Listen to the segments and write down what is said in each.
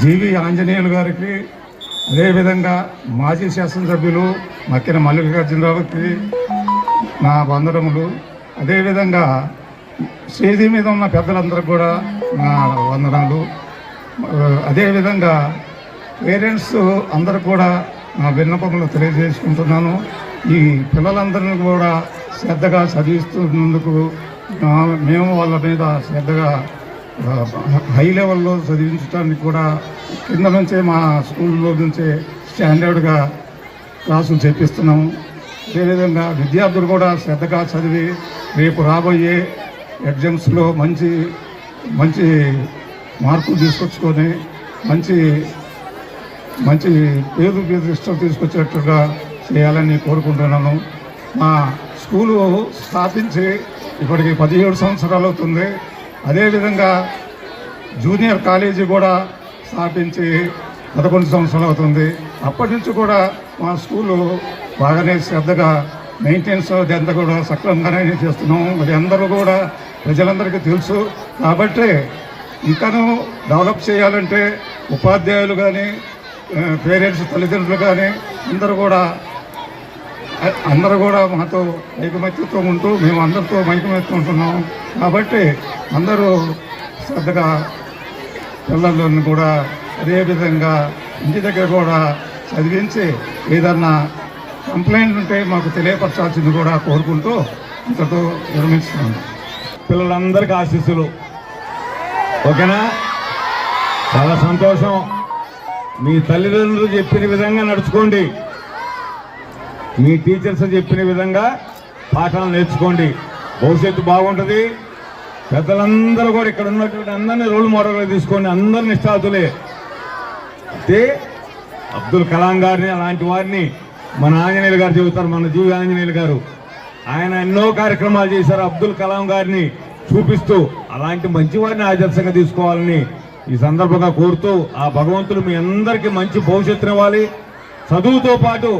జీవి ఆంజనేయులు గారికి, అదేవిధంగా మాజీ శాసనసభ్యులు మక్కిన మల్లికార్జునరావుకి నా వందనములు. అదేవిధంగా స్టేజీ మీద ఉన్న పెద్దలందరికీ కూడా నా వందనాలు. అదేవిధంగా పేరెంట్స్ అందరూ కూడా నా విన్నపములు తెలియజేసుకుంటున్నాను. ఈ పిల్లలందరినీ కూడా శ్రద్ధగా చదివిస్తున్నందుకు మేము వాళ్ళ మీద శ్రద్ధగా హై లెవెల్లో చదివించడానికి కూడా కింద నుంచే మా స్కూల్లో నుంచే స్టాండర్డ్గా క్లాసులు చెప్పిస్తున్నాము. అదేవిధంగా విద్యార్థులు కూడా శ్రద్ధగా చదివి రేపు రాబోయే ఎగ్జామ్స్లో మంచి మంచి మార్కులు తీసుకొచ్చుకొని మంచి మంచి పేరు ప్రతిష్టలు తీసుకొచ్చేట్టుగా చేయాలని కోరుకుంటున్నాను. మా స్కూలు స్థాపించి ఇప్పటికి 17 సంవత్సరాలు అవుతుంది. అదేవిధంగా జూనియర్ కాలేజీ కూడా స్థాపించి 11 సంవత్సరాలు అవుతుంది. అప్పటి నుంచి కూడా మా స్కూలు బాగానే శ్రద్ధగా మెయింటెనెన్స్ అదంతా కూడా సక్రమంగానే చేస్తున్నాం. అది అందరూ కూడా ప్రజలందరికీ తెలుసు. కాబట్టి ఇంకాను డెవలప్ చేయాలంటే ఉపాధ్యాయులు కానీ పేరెంట్స్ తల్లిదండ్రులు కానీ అందరూ కూడా మాతో ఐకమత్యంతో ఉంటూ మేము అందరితో ఐకమత్యం ఉంటున్నాం. కాబట్టి అందరూ శ్రద్ధగా పిల్లలను కూడా అదేవిధంగా ఇంటి దగ్గర కూడా చదివించి ఏదన్నా కంప్లైంట్ ఉంటే మాకు తెలియపరచాల్సింది కూడా కోరుకుంటూ ఇంతతో విరమిస్తున్నాను. పిల్లలందరికీ ఆశీస్సులు. ఓకేనా? చాలా సంతోషం. మీ తల్లిదండ్రులు చెప్పిన విధంగా నడుచుకోండి. మీ టీచర్స్ చెప్పిన విధంగా పాఠాలు నేర్చుకోండి. భవిష్యత్తు బాగుంటుంది. పెద్దలందరూ కూడా ఇక్కడ ఉన్నటువంటి అందరినీ రోల్ మోడల్గా తీసుకోండి. అందరు నిష్ఠాతులే. అయితే అబ్దుల్ కలాం గారిని అలాంటి వారిని మన ఆంజనేయులు గారు చెబుతారు. మన జీవి ఆంజనేయులు గారు ఆయన ఎన్నో కార్యక్రమాలు చేశారు. అబ్దుల్ కలాం గారిని చూపిస్తూ అలాంటి మంచి వారిని ఆదర్శంగా తీసుకోవాలని ఈ సందర్భంగా కోరుతూ ఆ భగవంతుడు మీ అందరికీ మంచి భవిష్యత్తుని ఇవ్వాలి. చదువుతో పాటు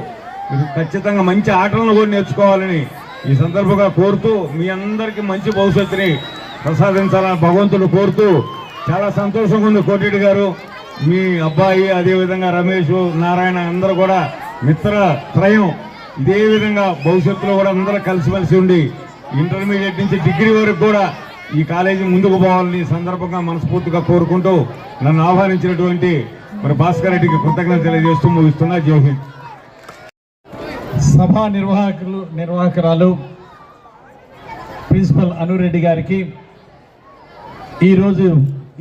ఖచ్చితంగా మంచి ఆటలను కూడా నేర్చుకోవాలని ఈ సందర్భంగా కోరుతూ మీ అందరికీ మంచి భవిష్యత్తుని ప్రసాదించాలని భగవంతుడు కోరుతూ చాలా సంతోషంగా ఉంది. కోటిరెడ్డి గారు, మీ అబ్బాయి, అదేవిధంగా రమేష్, నారాయణ అందరూ కూడా మిత్ర త్రయం ఇదే విధంగా భవిష్యత్తులో కూడా అందరూ కలిసిమెలిసి ఉండి ఇంటర్మీడియట్ నుంచి డిగ్రీ వరకు కూడా ఈ కాలేజీ ముందుకు పోవాలని సందర్భంగా మనస్ఫూర్తిగా కోరుకుంటూ నన్ను ఆహ్వానించినటువంటి మరి భాస్కర్ రెడ్డికి కృతజ్ఞతలు తెలియజేస్తూ ముగిస్తున్నా. జై హింద్. సభా నిర్వాహకురాలు ప్రిన్సిపల్ అనురెడ్డి గారికి, ఈరోజు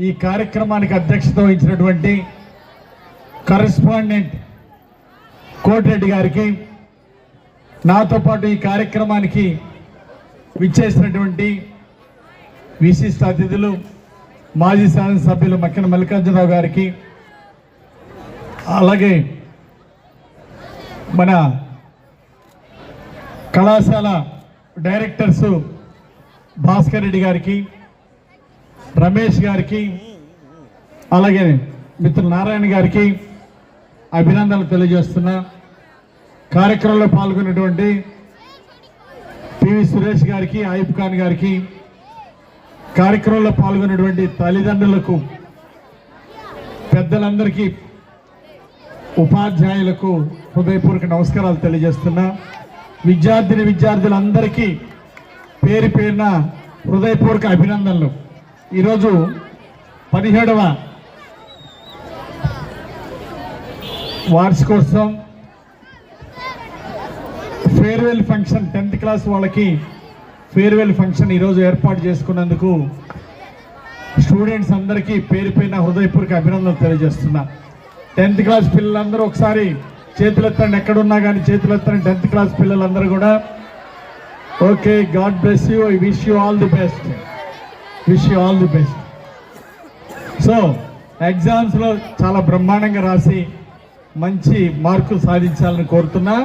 ఈ కార్యక్రమానికి అధ్యక్షత వహించినటువంటి కరెస్పాండెంట్ కోటిరెడ్డి గారికి, నాతో పాటు ఈ కార్యక్రమానికి విచ్చేసినటువంటి విశిష్ట అతిథులు మాజీ శాసనసభ్యులు మక్కిన మల్లికార్జునరావు గారికి, అలాగే మన కళాశాల డైరెక్టర్స్ భాస్కర్ రెడ్డి గారికి, రమేష్ గారికి, అలాగే మిత్రులు నారాయణ గారికి అభినందనలు తెలియజేస్తున్నా. కార్యక్రమంలో పాల్గొన్నటువంటి పివి సురేష్ గారికి, ఆయిబ్ ఖాన్ గారికి, కార్యక్రమంలో పాల్గొన్నటువంటి తల్లిదండ్రులకు, పెద్దలందరికీ, ఉపాధ్యాయులకు హృదయపూర్వక నమస్కారాలు తెలియజేస్తున్నా. విద్యార్థులందరికీ పేరు పేరున హృదయపూర్వక అభినందనలు. ఈరోజు 17వ వార్షికోత్సవం ఫేర్వెల్ ఫంక్షన్, 10th క్లాస్ వాళ్ళకి ఫేర్వెల్ ఫంక్షన్ ఈరోజు ఏర్పాటు చేసుకున్నందుకు స్టూడెంట్స్ అందరికీ పేరు పేరున హృదయపూర్వక అభినందనలు తెలియజేస్తున్నా. 10th క్లాస్ పిల్లలందరూ ఒకసారి చేతులెత్తండి. ఎక్కడున్నా కానీ చేతులెత్తండి. 10th క్లాస్ పిల్లలందరూ కూడా. Okay, God bless you. I wish you all the best. So ఎగ్జామ్స్లో చాలా బ్రహ్మాండంగా రాసి మంచి మార్కులు సాధించాలని కోరుతున్నా.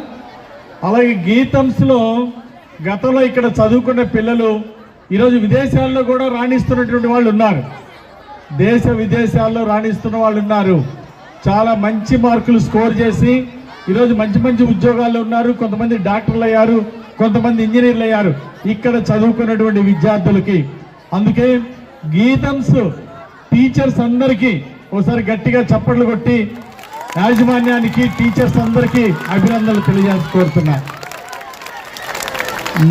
అలాగే గీతంస్లో గతంలో ఇక్కడ చదువుకున్న పిల్లలు ఈరోజు విదేశాల్లో కూడా రాణిస్తున్నటువంటి వాళ్ళు ఉన్నారు. దేశ విదేశాల్లో రాణిస్తున్న వాళ్ళు ఉన్నారు. చాలా మంచి మార్కులు స్కోర్ చేసి ఈరోజు మంచి మంచి ఉద్యోగాల్లో ఉన్నారు. కొంతమంది డాక్టర్లు అయ్యారు, కొంతమంది ఇంజనీర్లు అయ్యారు ఇక్కడ చదువుకున్నటువంటి విద్యార్థులకి. అందుకే గీతమ్స్ టీచర్స్ అందరికీ ఒకసారి గట్టిగా చప్పట్లు కొట్టి యాజమాన్యానికి, టీచర్స్ అందరికీ అభినందనలు తెలియజేసి కోరుతున్నా.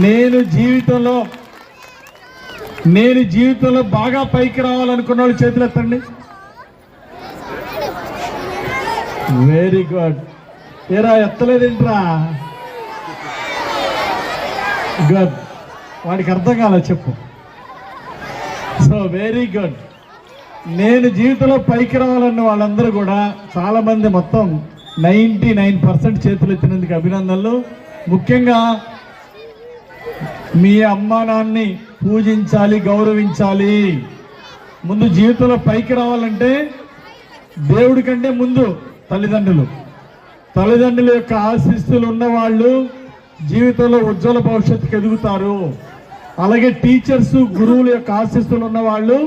నేను జీవితంలో బాగా పైకి రావాలనుకున్న వాళ్ళు చేతులు ఎత్తండి. Very good. ఏరా ఎత్తలేదేంట్రా? గుడ్. వాడికి అర్థం కాలే, చెప్పు. So very good. నేను జీవితంలో పైకి రావాలన్న వాళ్ళందరూ కూడా చాలామంది, మొత్తం 99% చేతులు ఎత్తినందుకు అభినందనలు. ముఖ్యంగా మీ అమ్మా నాన్నని పూజించాలి, గౌరవించాలి. ముందు జీవితంలో పైకి రావాలంటే దేవుడి కంటే ముందు తల్లిదండ్రుల యొక్క ఆశీస్సులు ఉన్నవాళ్ళు జీవితంలో ఉజ్వల భవిష్యత్తుకు ఎదుగుతారు. అలాగే టీచర్స్, గురువుల యొక్క ఆశీస్సులు ఉన్నవాళ్ళు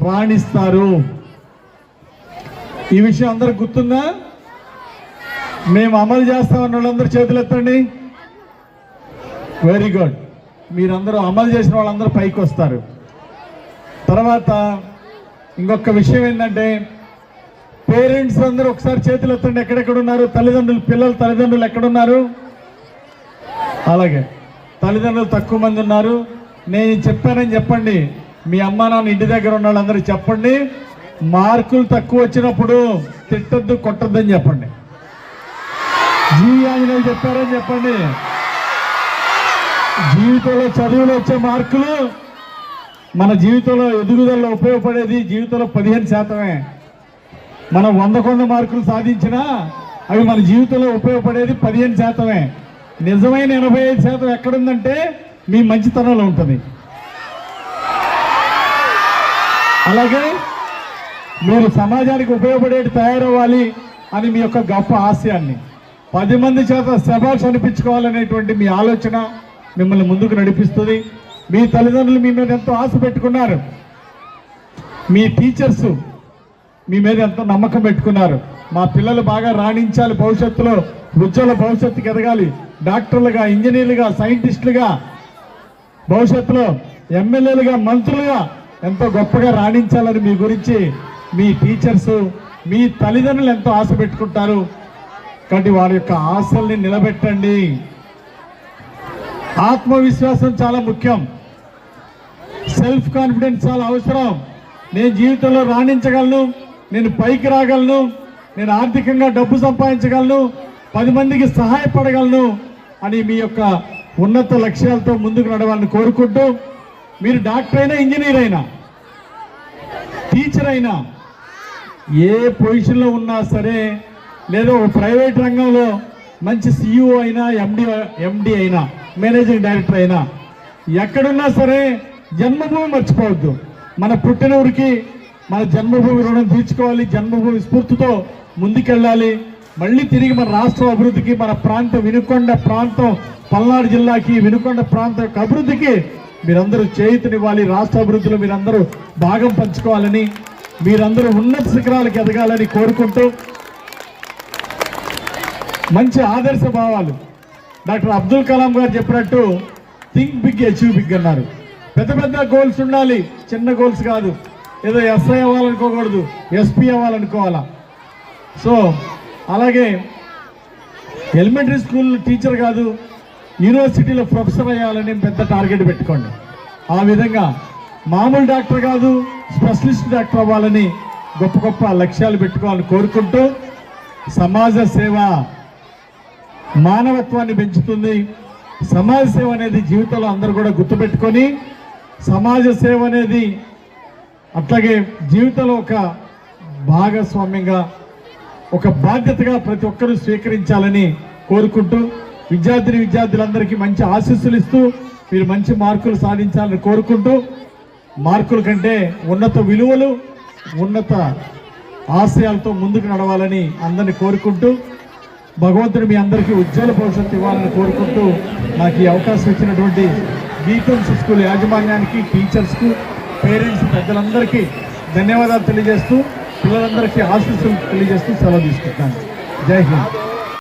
రాణిస్తారు. ఈ విషయం అందరికి గుర్తుందా? మేము అమలు చేస్తామన్న వాళ్ళందరూ చేతులు ఎత్తండి. Very good. మీరందరూ అమలు చేసిన వాళ్ళందరూ పైకి వస్తారు. తర్వాత ఇంకొక విషయం ఏంటంటే, పేరెంట్స్ అందరూ ఒకసారి చేతులు ఎత్తండి. ఎక్కడెక్కడ ఉన్నారు పిల్లల తల్లిదండ్రులు ఎక్కడున్నారు? అలాగే తల్లిదండ్రులు తక్కువ మంది ఉన్నారు. నేను చెప్పానని చెప్పండి. మీ అమ్మా నాన్న ఇంటి దగ్గర ఉన్న వాళ్ళందరూ చెప్పండి, మార్కులు తక్కువ వచ్చినప్పుడు తిట్టద్దు, కొట్టద్దని చెప్పండి. ఆంజనేయులు చెప్పారని చెప్పండి. జీవితంలో చదువులో వచ్చే మార్కులు మన జీవితంలో ఎదుగుదలలో ఉపయోగపడేది జీవితంలో 15%. మనం 100 మార్కులు సాధించినా అవి మన జీవితంలో ఉపయోగపడేది 15%. నిజమైన 85% ఎక్కడుందంటే మీ మంచితనంలో ఉంటుంది. అలాగే మీరు సమాజానికి ఉపయోగపడేది తయారవ్వాలి అని మీ యొక్క గొప్ప ఆశయాన్ని 10 మంది చేత శభాష్ అనిపించుకోవాలనేటువంటి మీ ఆలోచన మిమ్మల్ని ముందుకు నడిపిస్తుంది. మీ తల్లిదండ్రులు మీ మీద ఎంతో ఆశ పెట్టుకున్నారు. మీ టీచర్స్ మీ మీద ఎంతో నమ్మకం పెట్టుకున్నారు. మా పిల్లలు బాగా రాణించాలి, భవిష్యత్తులో ఉజ్వల భవిష్యత్తుకి ఎదగాలి, డాక్టర్లుగా, ఇంజనీర్లుగా, సైంటిస్టులుగా, భవిష్యత్తులో ఎమ్మెల్యేలుగా, మంత్రులుగా ఎంతో గొప్పగా రాణించాలని మీ గురించి మీ టీచర్స్, మీ తల్లిదండ్రులు ఎంతో ఆశ పెట్టుకుంటారు. కాబట్టి వారి యొక్క ఆశల్ని నిలబెట్టండి. ఆత్మవిశ్వాసం చాలా ముఖ్యం. సెల్ఫ్ కాన్ఫిడెన్స్ చాలా అవసరం. నేను జీవితంలో రాణించగలను, నేను పైకి రాగలను, నేను ఆర్థికంగా డబ్బు సంపాదించగలను, 10 మందికి సహాయపడగలను అని మీ యొక్క ఉన్నత లక్ష్యాలతో ముందుకు నడవాలని కోరుకుంటూ, మీరు డాక్టర్ అయినా, ఇంజనీర్ అయినా, టీచర్ అయినా, ఏ పొజిషన్లో ఉన్నా సరే, లేదా ఒక ప్రైవేట్ రంగంలో మంచి CEO అయినా, ఎండి అయినా, మేనేజింగ్ డైరెక్టర్ అయినా, ఎక్కడున్నా సరే జన్మభూమి మర్చిపోవద్దు. మన పుట్టిన ఊరికి మన జన్మభూమి రుణం తీర్చుకోవాలి. జన్మభూమి స్ఫూర్తితో ముందుకెళ్ళాలి. మళ్ళీ తిరిగి మన రాష్ట్ర అభివృద్ధికి, మన ప్రాంతం వినుకొండ ప్రాంతం, పల్నాడు జిల్లాకి, వినుకొండ ప్రాంతం యొక్క అభివృద్ధికి మీరందరూ చేయూతనివ్వాలి. రాష్ట్ర అభివృద్ధిలో మీరందరూ భాగం పంచుకోవాలని, మీరందరూ ఉన్నత శిఖరాలకు ఎదగాలని కోరుకుంటూ, మంచి ఆదర్శ భావాలు డాక్టర్ అబ్దుల్ కలాం గారు చెప్పినట్టు థింక్ బిగ్, అచీవ్ బిగ్ అన్నారు. పెద్ద పెద్ద గోల్స్ ఉండాలి, చిన్న గోల్స్ కాదు. ఏదో SI అవ్వాలనుకోకూడదు, SP అవ్వాలనుకోవాలా. సో అలాగే ఎలిమెంటరీ స్కూల్ టీచర్ కాదు, యూనివర్సిటీలో ప్రొఫెసర్ అయ్యాలని పెద్ద టార్గెట్ పెట్టుకోండి. ఆ విధంగా మామూలు డాక్టర్ కాదు, స్పెషలిస్ట్ డాక్టర్ అవ్వాలని గొప్ప గొప్ప లక్ష్యాలు పెట్టుకోవాలని కోరుకుంటూ, సమాజ సేవ మానవత్వాన్ని పెంచుతుంది. సమాజ సేవ అనేది జీవితంలో అందరూ కూడా గుర్తుపెట్టుకొని, సమాజ సేవ అనేది అట్లాగే జీవితంలో ఒక భాగస్వామ్యంగా, ఒక బాధ్యతగా ప్రతి ఒక్కరూ స్వీకరించాలని కోరుకుంటూ, విద్యార్థులందరికీ మంచి ఆశీస్సులు ఇస్తూ మీరు మంచి మార్కులు సాధించాలని కోరుకుంటూ, మార్కుల కంటే ఉన్నత విలువలు, ఉన్నత ఆశయాలతో ముందుకు నడవాలని అందరినీ కోరుకుంటూ, భగవంతుడు మీ అందరికీ ఉజ్వల భవిష్యత్తు ఇవ్వాలని కోరుకుంటూ, నాకు ఈ అవకాశం ఇచ్చినటువంటి గీతమ్స్ స్కూల్ యాజమాన్యానికి, టీచర్స్కు, పేరెంట్స్, పెద్దలందరికీ ధన్యవాదాలు తెలియజేస్తూ, పిల్లలందరికీ ఆశీస్సులు తెలియజేస్తూ సెలవు తీసుకుంటాను. జై హింద్.